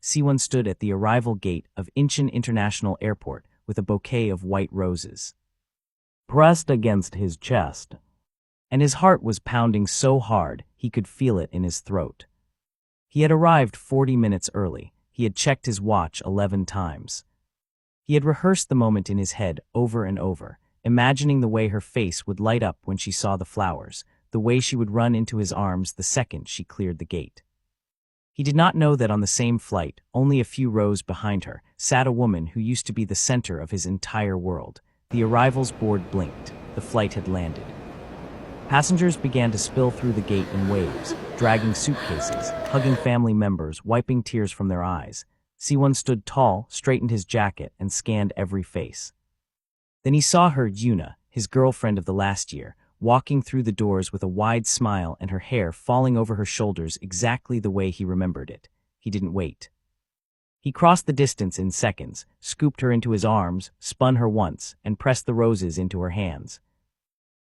Siwon stood at the arrival gate of Incheon International Airport with a bouquet of white roses pressed against his chest, and his heart was pounding so hard he could feel it in his throat. He had arrived 40 minutes early. He had checked his watch 11 times. He had rehearsed the moment in his head over and over, imagining the way her face would light up when she saw the flowers, the way she would run into his arms the second she cleared the gate. He did not know that on the same flight, only a few rows behind her, sat a woman who used to be the center of his entire world. The arrivals board blinked. The flight had landed. Passengers began to spill through the gate in waves, dragging suitcases, hugging family members, wiping tears from their eyes. Siwon stood tall, straightened his jacket, and scanned every face. Then he saw her, Yuna, his girlfriend of the last year, walking through the doors with a wide smile and her hair falling over her shoulders exactly the way he remembered it. He didn't wait. He crossed the distance in seconds, scooped her into his arms, spun her once, and pressed the roses into her hands.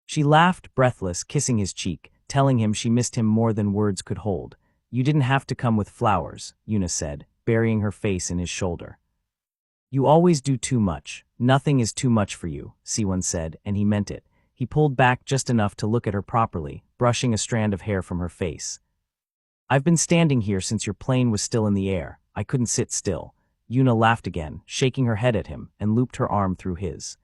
She laughed, breathless, kissing his cheek, telling him she missed him more than words could hold. "You didn't have to come with flowers," Yuna said, burying her face in his shoulder. "You always do too much. Nothing is too much for you," Siwon said, and he meant it. He pulled back just enough to look at her properly, brushing a strand of hair from her face. "I've been standing here since your plane was still in the air. I couldn't sit still." Yuna laughed again, shaking her head at him, and looped her arm through his.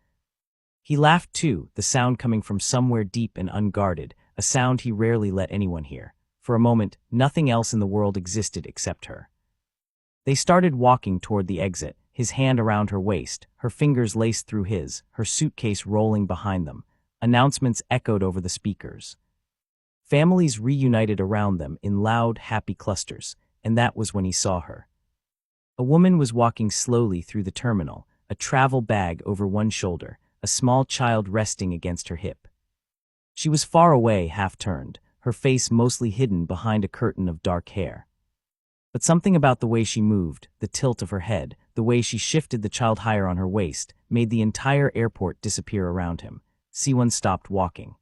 He laughed too, the sound coming from somewhere deep and unguarded, a sound he rarely let anyone hear. For a moment, nothing else in the world existed except her. They started walking toward the exit, his hand around her waist, her fingers laced through his, her suitcase rolling behind them. Announcements echoed over the speakers. Families reunited around them in loud, happy clusters, and that was when he saw her. A woman was walking slowly through the terminal, a travel bag over one shoulder, a small child resting against her hip. She was far away, half-turned, her face mostly hidden behind a curtain of dark hair. But something about the way she moved, the tilt of her head, the way she shifted the child higher on her waist, made the entire airport disappear around him. Siwon stopped walking.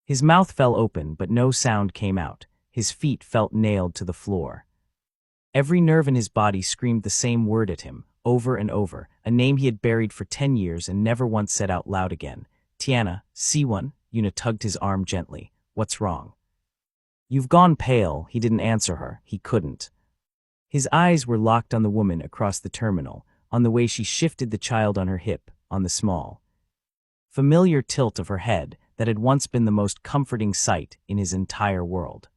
His mouth fell open, but no sound came out. His feet felt nailed to the floor. Every nerve in his body screamed the same word at him, over and over, a name he had buried for 10 years and never once said out loud again. "Tiana, Siwon," Yuna tugged his arm gently. "What's wrong?" "You've gone pale." He didn't answer her. He couldn't. His eyes were locked on the woman across the terminal, on the way she shifted the child on her hip, on the small, familiar tilt of her head that had once been the most comforting sight in his entire world.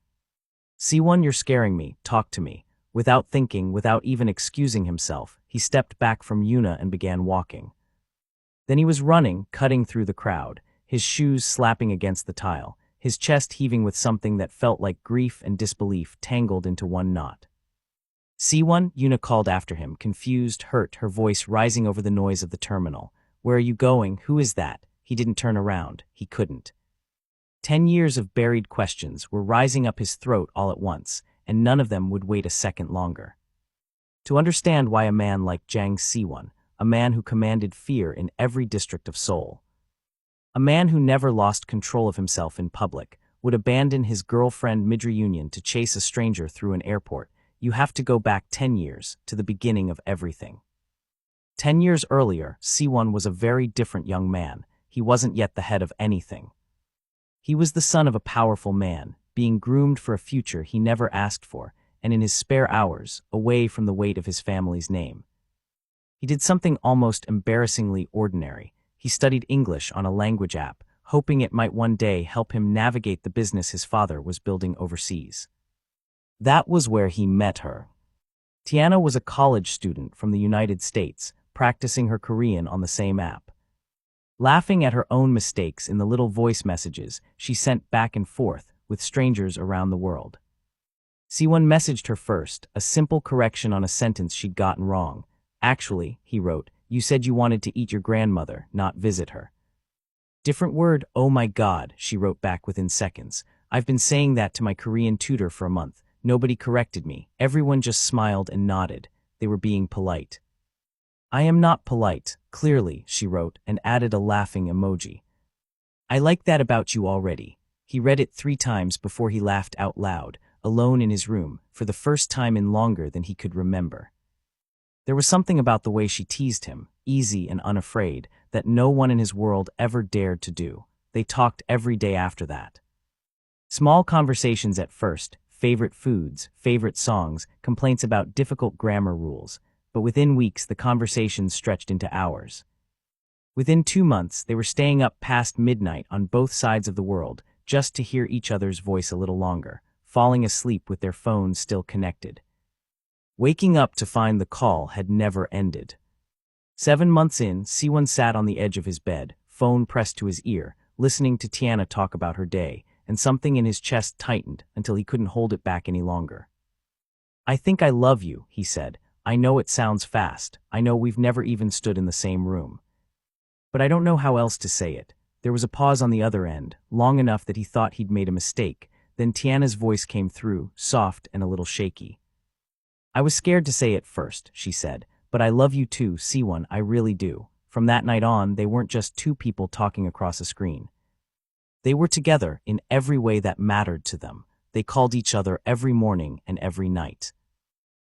"Siwon, you're scaring me. Talk to me." Without thinking, without even excusing himself, he stepped back from Yuna and began walking. Then he was running, cutting through the crowd, his shoes slapping against the tile, his chest heaving with something that felt like grief and disbelief tangled into one knot. "Siwon," Yuna called after him, confused, hurt, her voice rising over the noise of the terminal. "Where are you going? Who is that?" He didn't turn around. He couldn't. 10 years of buried questions were rising up his throat all at once, and none of them would wait a second longer. To understand why a man like Jang Siwon, a man who commanded fear in every district of Seoul, a man who never lost control of himself in public, would abandon his girlfriend mid-reunion to chase a stranger through an airport, you have to go back 10 years, to the beginning of everything. 10 years earlier, Siwon was a very different young man. He wasn't yet the head of anything. He was the son of a powerful man, being groomed for a future he never asked for, and in his spare hours, away from the weight of his family's name. He did something almost embarrassingly ordinary. He studied English on a language app, hoping it might one day help him navigate the business his father was building overseas. That was where he met her. Tiana was a college student from the United States, practicing her Korean on the same app. Laughing at her own mistakes in the little voice messages she sent back and forth with strangers around the world. Siwon messaged her first, a simple correction on a sentence she'd gotten wrong. "Actually," he wrote, "you said you wanted to eat your grandmother, not visit her." Different word. "Oh my God," she wrote back within seconds. "I've been saying that to my Korean tutor for a month. Nobody corrected me. Everyone just smiled and nodded. They were being polite." "I am not polite, clearly," she wrote, and added a laughing emoji. "I like that about you already." He read it 3 times before he laughed out loud, alone in his room, for the first time in longer than he could remember. There was something about the way she teased him, easy and unafraid, that no one in his world ever dared to do. They talked every day after that. Small conversations at first, favorite foods, favorite songs, complaints about difficult grammar rules, but within weeks the conversations stretched into hours. Within 2 months, they were staying up past midnight on both sides of the world, just to hear each other's voice a little longer, falling asleep with their phones still connected. Waking up to find the call had never ended. 7 months in, Siwon sat on the edge of his bed, phone pressed to his ear, listening to Tiana talk about her day, and something in his chest tightened until he couldn't hold it back any longer. "I think I love you," he said. "I know it sounds fast. I know we've never even stood in the same room. But I don't know how else to say it." There was a pause on the other end, long enough that he thought he'd made a mistake. Then Tiana's voice came through, soft and a little shaky. "I was scared to say it first," she said, "but I love you too, Siwon, I really do." From that night on, they weren't just two people talking across a screen. They were together in every way that mattered to them. They called each other every morning and every night.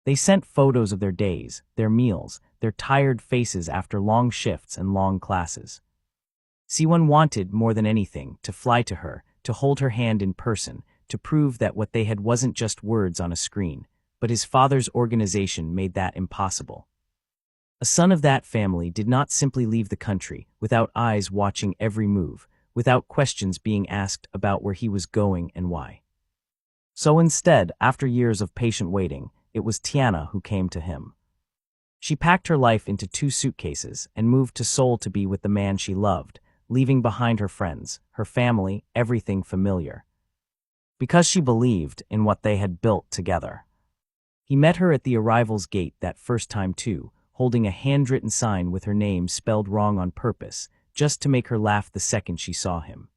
They sent photos of their days, their meals, their tired faces after long shifts and long classes. Siwon wanted, more than anything, to fly to her, to hold her hand in person, to prove that what they had wasn't just words on a screen, but his father's organization made that impossible. A son of that family did not simply leave the country, without eyes watching every move, without questions being asked about where he was going and why. So instead, after years of patient waiting, it was Tiana who came to him. She packed her life into 2 suitcases and moved to Seoul to be with the man she loved, leaving behind her friends, her family, everything familiar. Because she believed in what they had built together. He met her at the arrival's gate that first time too, holding a handwritten sign with her name spelled wrong on purpose, just to make her laugh the second she saw him.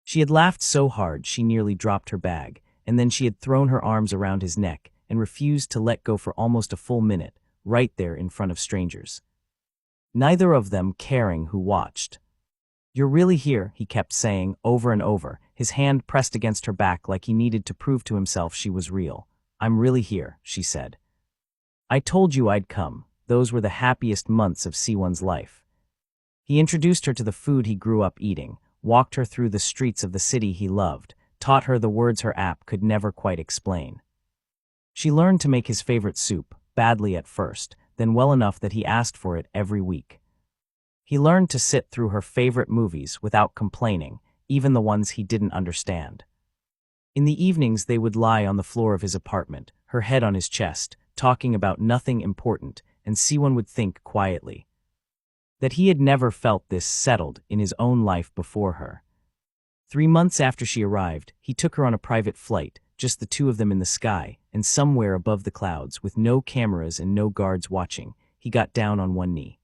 She had laughed so hard she nearly dropped her bag, and then she had thrown her arms around his neck and refused to let go for almost a full minute, right there in front of strangers. Neither of them caring who watched. "You're really here," he kept saying over and over, his hand pressed against her back like he needed to prove to himself she was real. "I'm really here," she said. "I told you I'd come." Those were the happiest months of Siwon's life. He introduced her to the food he grew up eating, walked her through the streets of the city he loved, taught her the words her app could never quite explain. She learned to make his favorite soup, badly at first, then well enough that he asked for it every week. He learned to sit through her favorite movies without complaining, even the ones he didn't understand. In the evenings they would lie on the floor of his apartment, her head on his chest, talking about nothing important, and Siwon would think quietly that he had never felt this settled in his own life before her. 3 months after she arrived, he took her on a private flight, just the 2 of them in the sky, and somewhere above the clouds, with no cameras and no guards watching, he got down on one knee.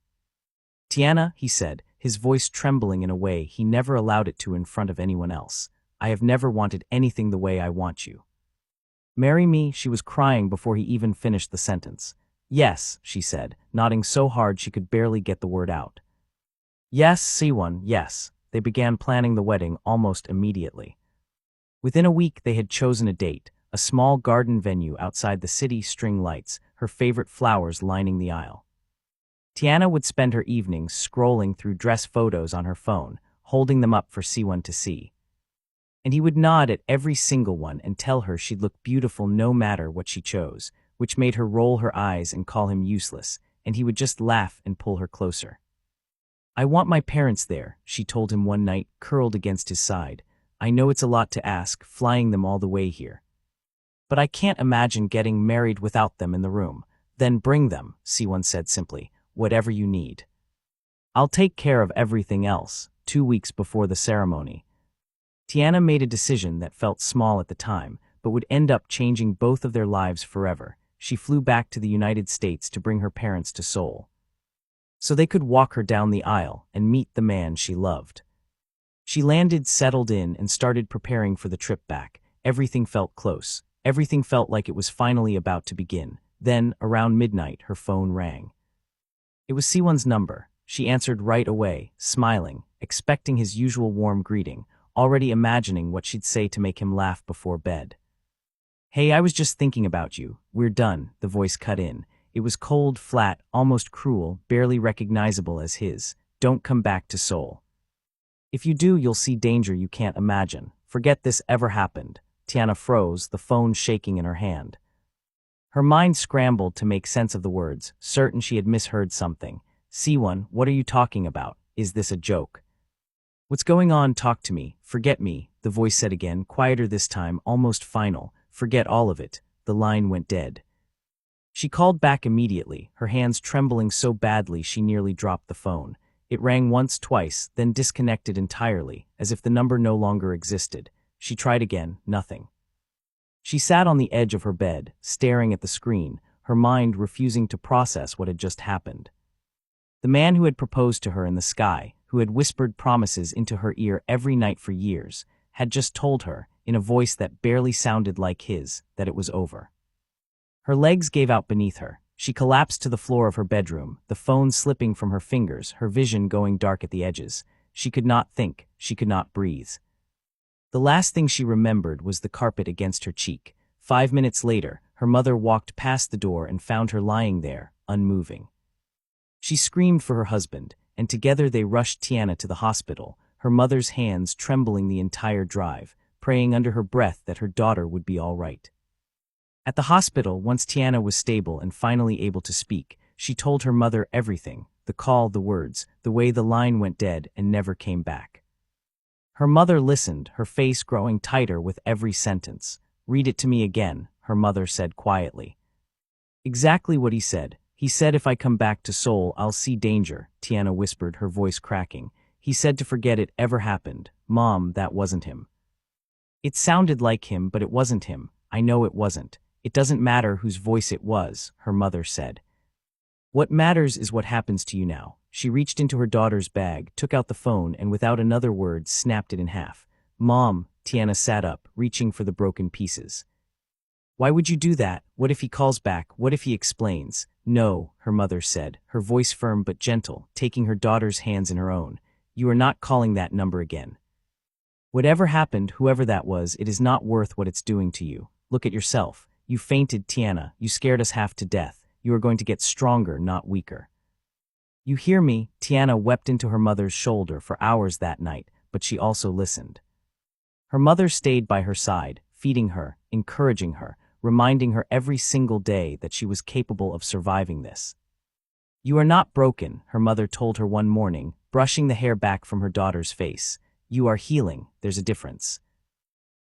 "Tiana," he said, his voice trembling in a way he never allowed it to in front of anyone else, "I have never wanted anything the way I want you. Marry me." She was crying before he even finished the sentence. "Yes," she said, nodding so hard she could barely get the word out. "Yes, Siwon, yes." They began planning the wedding almost immediately. Within a week they had chosen a date, a small garden venue outside the city, string lights, her favorite flowers lining the aisle. Tiana would spend her evenings scrolling through dress photos on her phone, holding them up for Siwon to see. And he would nod at every single one and tell her she'd look beautiful no matter what she chose, which made her roll her eyes and call him useless, and he would just laugh and pull her closer. "I want my parents there," she told him one night, curled against his side. "I know it's a lot to ask, flying them all the way here. But I can't imagine getting married without them in the room." "Then bring them," Siwon said simply, "whatever you need. I'll take care of everything else." 2 weeks before the ceremony, Tiana made a decision that felt small at the time, but would end up changing both of their lives forever. She flew back to the United States to bring her parents to Seoul, so they could walk her down the aisle and meet the man she loved. She landed, settled in, and started preparing for the trip back. Everything felt close. Everything felt like it was finally about to begin. Then, around midnight, her phone rang. It was Siwon's number. She answered right away, smiling, expecting his usual warm greeting, already imagining what she'd say to make him laugh before bed. Hey, I was just thinking about you. We're done, the voice cut in. It was cold, flat, almost cruel, barely recognizable as his. Don't come back to Seoul. If you do, you'll see danger you can't imagine. Forget this ever happened. Tiana froze, the phone shaking in her hand. Her mind scrambled to make sense of the words, certain she had misheard something. Siwon, what are you talking about? Is this a joke? What's going on? Talk to me. Forget me, the voice said again, quieter this time, almost final. Forget all of it. The line went dead. She called back immediately, her hands trembling so badly she nearly dropped the phone. It rang once, twice, then disconnected entirely, as if the number no longer existed. She tried again, nothing. She sat on the edge of her bed, staring at the screen, her mind refusing to process what had just happened. The man who had proposed to her in the sky, who had whispered promises into her ear every night for years, had just told her, in a voice that barely sounded like his, that it was over. Her legs gave out beneath her. She collapsed to the floor of her bedroom, the phone slipping from her fingers, her vision going dark at the edges. She could not think, she could not breathe. The last thing she remembered was the carpet against her cheek. 5 minutes later, her mother walked past the door and found her lying there, unmoving. She screamed for her husband, and together they rushed Tiana to the hospital, her mother's hands trembling the entire drive, praying under her breath that her daughter would be all right. At the hospital, once Tiana was stable and finally able to speak, she told her mother everything, the call, the words, the way the line went dead and never came back. Her mother listened, her face growing tighter with every sentence. Read it to me again, her mother said quietly. Exactly what he said. He said if I come back to Seoul, I'll see danger, Tiana whispered, her voice cracking. He said to forget it ever happened. Mom, that wasn't him. It sounded like him, but it wasn't him. I know it wasn't. It doesn't matter whose voice it was, her mother said. What matters is what happens to you now. She reached into her daughter's bag, took out the phone, and without another word, snapped it in half. Mom, Tiana sat up, reaching for the broken pieces. Why would you do that? What if he calls back? What if he explains? No, her mother said, her voice firm but gentle, taking her daughter's hands in her own. You are not calling that number again. Whatever happened, whoever that was, it is not worth what it's doing to you. Look at yourself. You fainted, Tiana. You scared us half to death. You are going to get stronger, not weaker. You hear me? Tiana wept into her mother's shoulder for hours that night, but she also listened. Her mother stayed by her side, feeding her, encouraging her, reminding her every single day that she was capable of surviving this. You are not broken, her mother told her one morning, brushing the hair back from her daughter's face. You are healing, there's a difference.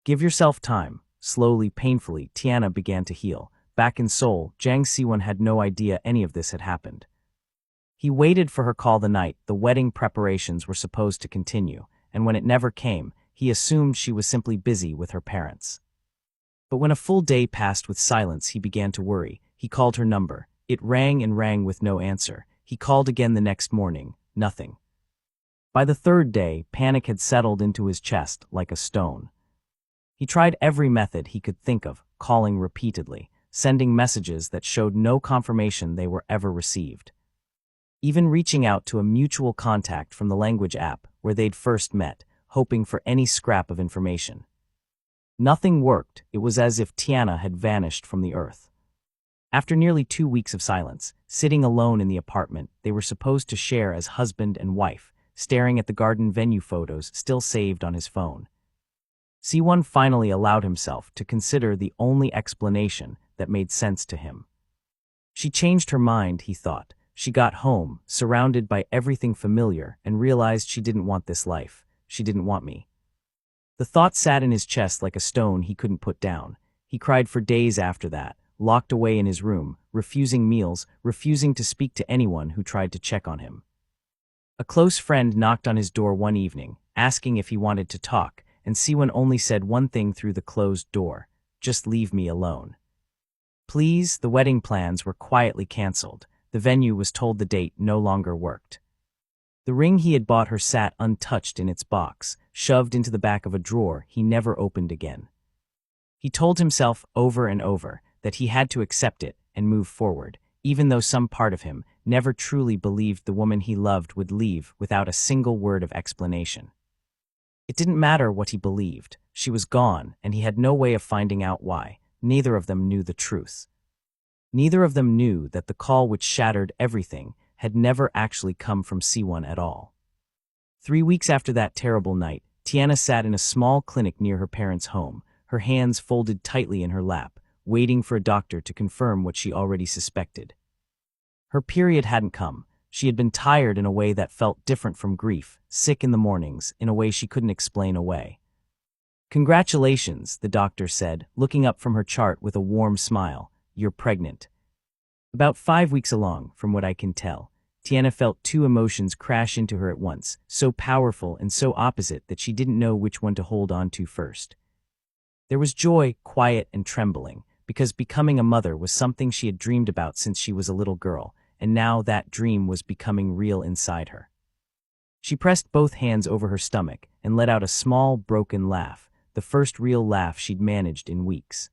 Give yourself time. Slowly, painfully, Tiana began to heal. Back in Seoul, Jang Siwon had no idea any of this had happened. He waited for her call the night the wedding preparations were supposed to continue, and when it never came, he assumed she was simply busy with her parents. But when a full day passed with silence, he began to worry. He called her number. It rang and rang with no answer. He called again the next morning. Nothing. By the third day, panic had settled into his chest like a stone. He tried every method he could think of, calling repeatedly, sending messages that showed no confirmation they were ever received. Even reaching out to a mutual contact from the language app where they'd first met, hoping for any scrap of information. Nothing worked. It was as if Tiana had vanished from the earth. After nearly 2 weeks of silence, sitting alone in the apartment they were supposed to share as husband and wife, staring at the garden venue photos still saved on his phone, Siwon finally allowed himself to consider the only explanation that made sense to him. She changed her mind, he thought. She got home, surrounded by everything familiar, and realized she didn't want this life. She didn't want me. The thought sat in his chest like a stone he couldn't put down. He cried for days after that, locked away in his room, refusing meals, refusing to speak to anyone who tried to check on him. A close friend knocked on his door one evening, asking if he wanted to talk, and Siwon only said one thing through the closed door: just leave me alone. Please, the wedding plans were quietly canceled. The venue was told the date no longer worked. The ring he had bought her sat untouched in its box, shoved into the back of a drawer he never opened again. He told himself over and over that he had to accept it and move forward, even though some part of him never truly believed the woman he loved would leave without a single word of explanation. It didn't matter what he believed. She was gone, and he had no way of finding out why. neither of them knew the truth. Neither of them knew that the call which shattered everything had never actually come from C1 at all. 3 weeks after that terrible night, Tiana sat in a small clinic near her parents' home, her hands folded tightly in her lap, waiting for a doctor to confirm what she already suspected. Her period hadn't come. She had been tired in a way that felt different from grief, sick in the mornings, in a way she couldn't explain away. "Congratulations," the doctor said, looking up from her chart with a warm smile. "You're pregnant." About 5 weeks along, from what I can tell, Tiana felt two emotions crash into her at once, so powerful and so opposite that she didn't know which one to hold on to first. There was joy, quiet and trembling, because becoming a mother was something she had dreamed about since she was a little girl, and now that dream was becoming real inside her. She pressed both hands over her stomach and let out a small, broken laugh, the first real laugh she'd managed in weeks.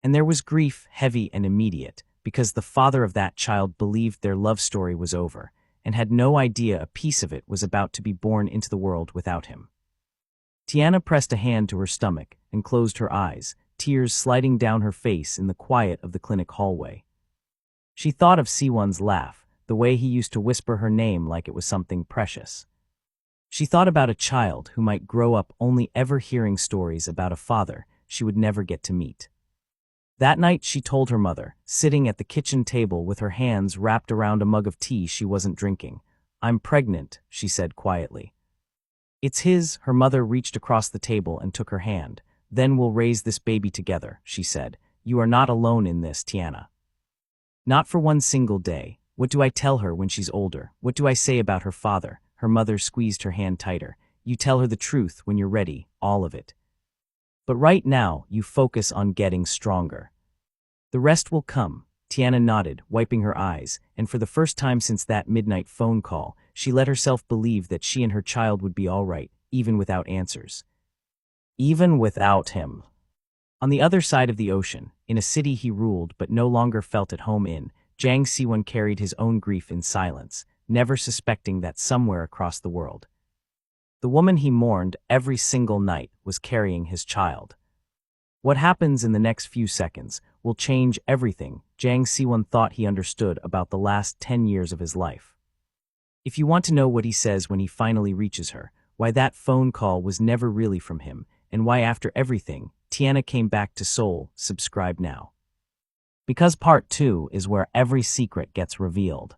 And there was grief, heavy and immediate, because the father of that child believed their love story was over, and had no idea a piece of it was about to be born into the world without him. Tiana pressed a hand to her stomach and closed her eyes, tears sliding down her face in the quiet of the clinic hallway. She thought of C1's laugh, the way he used to whisper her name like it was something precious. She thought about a child who might grow up only ever hearing stories about a father she would never get to meet. That night she told her mother, sitting at the kitchen table with her hands wrapped around a mug of tea she wasn't drinking. "I'm pregnant," she said quietly. "It's his." Her mother reached across the table and took her hand. "Then we'll raise this baby together," she said. "You are not alone in this, Tiana." "Not for one single day. What do I tell her when she's older? What do I say about her father?" Her mother squeezed her hand tighter. "You tell her the truth when you're ready, all of it. But right now, you focus on getting stronger. The rest will come." Tiana nodded, wiping her eyes, and for the first time since that midnight phone call, she let herself believe that she and her child would be all right, even without answers. Even without him. On the other side of the ocean, in a city he ruled but no longer felt at home in, Jang Siwon carried his own grief in silence, never suspecting that somewhere across the world, the woman he mourned every single night was carrying his child. What happens in the next few seconds will change everything Jang Siwon thought he understood about the last 10 years of his life. If you want to know what he says when he finally reaches her, why that phone call was never really from him, and why after everything, Tiana came back to Seoul, subscribe now. Because part 2 is where every secret gets revealed.